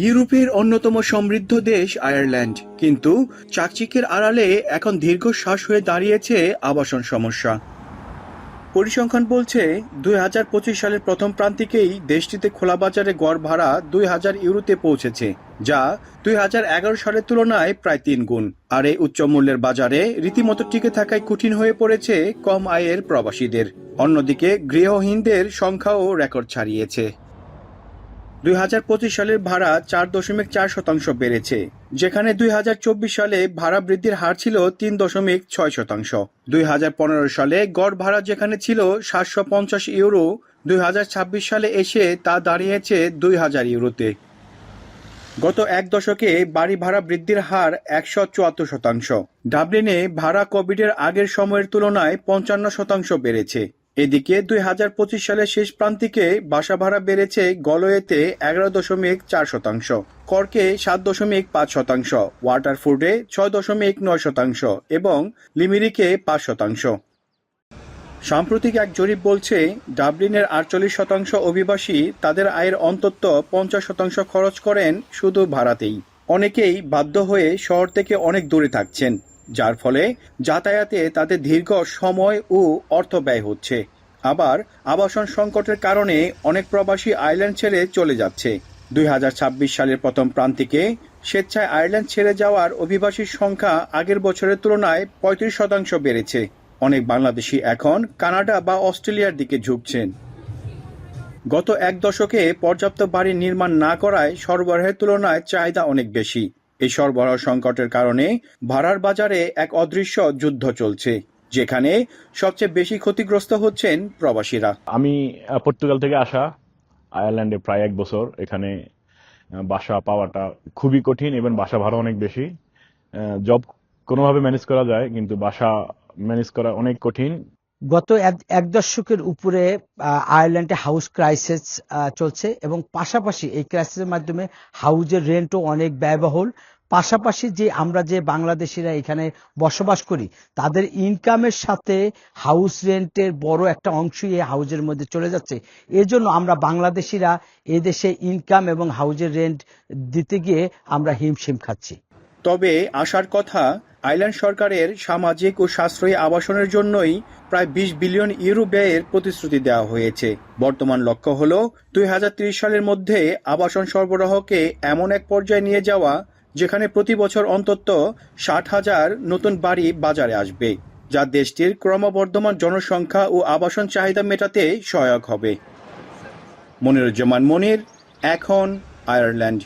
ইউরোপের অন্যতম সমৃদ্ধ দেশ আয়ারল্যান্ড, কিন্তু চাকচিক্যের আড়ালে এখন দীর্ঘশ্বাস হয়ে দাঁড়িয়েছে আবাসন সমস্যা। পরিসংখ্যান বলছে 2025 সালের প্রথম প্রান্তিকেই দেশটিতে খোলা বাজারে গড় ভাড়া 2000 ইউরোতে পৌঁছেছে, যা 2011 সালের তুলনায় প্রায় 3 গুণ। আর এই উচ্চ মূল্যের বাজারে রীতিমতো টিকে থাকায় কঠিন হয়ে পড়েছে কম আয়ের প্রবাসীদের। অন্যদিকে গৃহহীনদের সংখ্যাও রেকর্ড ছাড়িয়েছে। 2025 সালের ভাড়া 4.4% বেড়েছে, যেখানে 2024 সালে ভাড়া বৃদ্ধির হার ছিল 3.6%। 2015 সালে গড় ভাড়া যেখানে ছিল 750 ইউরো, 2026 সালে এসে তা দাঁড়িয়েছে 2000 ইউরোতে। গত এক দশকে বাড়ি ভাড়া বৃদ্ধির হার 174%। ডাবলিনে ভাড়া কোভিডের আগের সময়ের তুলনায় 55% বেড়েছে। এদিকে 2025 সালের শেষ প্রান্তিকে বাসা ভাড়া বেড়েছে গলওয়েতে 11.4%, কর্কে 7.5%, ওয়াটারফোর্ডে 6.9% এবং লিমিরিকে 5%। সাম্প্রতিক এক জরিপ বলছে ডাবলিনের 48% অভিবাসী তাদের আয়ের অন্তত 50% খরচ করেন শুধু ভাড়াতেই। অনেকেই বাধ্য হয়ে শহর থেকে অনেক দূরে থাকছেন, যার ফলে যাতায়াতে তাদের দীর্ঘ সময় ও অর্থ ব্যয় হচ্ছে। আবার আবাসন সংকটের কারণে অনেক প্রবাসী আয়ারল্যান্ড ছেড়ে চলে যাচ্ছে। 2026 সালের প্রথম প্রান্তিকে স্বেচ্ছায় আয়ারল্যান্ড ছেড়ে যাওয়ার অভিবাসীর সংখ্যা আগের বছরের তুলনায় 35% বেড়েছে। অনেক বাংলাদেশি এখন কানাডা বা অস্ট্রেলিয়ার দিকে ঝুঁকছেন। গত এক দশকে পর্যাপ্ত বাড়ি নির্মাণ না করায় সরবরাহের তুলনায় চাহিদা অনেক বেশি। এই সরবরাহ সংকটের কারণে ভাড়ার বাজারে এক অদৃশ্য যুদ্ধ চলছে, যেখানে সবচেয়ে বেশি ক্ষতিগ্রস্ত হচ্ছেন প্রবাসীরা। আমি পর্তুগাল থেকে আসা, আয়ারল্যান্ডে প্রায় 1 বছর। এখানে বাসা পাওয়াটা খুবই কঠিন এবং বাসা ভাড়া অনেক বেশি। জব কোনোভাবে ম্যানেজ করা যায়, কিন্তু বাসা ম্যানেজ করা অনেক কঠিন। গত এক দশকের উপরে আয়ারল্যান্ডে হাউস ক্রাইসিস চলছে এবং পাশাপাশি এই ক্রাইসিসের মাধ্যমে হাউজের রেন্টও অনেক ব্যয়বহুল। পাশাপাশি আমরা যে বাংলাদেশিরা এখানে বসবাস করি, তাদের ইনকামের সাথে হাউস রেন্টের বড় একটা অংশই এই হাউজের মধ্যে চলে যাচ্ছে। এজন্য আমরা বাংলাদেশিরা এদেশে ইনকাম এবং হাউজের রেন্ট দিতে গিয়ে আমরা হিমশিম খাচ্ছি। তবে আশার কথা, আয়ারল্যান্ড সরকারের সামাজিক ও সাশ্রয়ী আবাসনের জন্যই প্রায় 20 বিলিয়ন ইউরো ব্যয়ের প্রতিশ্রুতি দেওয়া হয়েছে। বর্তমান লক্ষ্য হল 2030 সালের মধ্যে আবাসন সরবরাহকে এমন এক পর্যায়ে নিয়ে যাওয়া যেখানে প্রতি বছর অন্তত 60,000 নতুন বাড়ি বাজারে আসবে, যা দেশটির ক্রমবর্ধমান জনসংখ্যা ও আবাসন চাহিদা মেটাতে সহায়ক হবে। মনিরুজ্জামান মনির, এখন আয়ারল্যান্ড।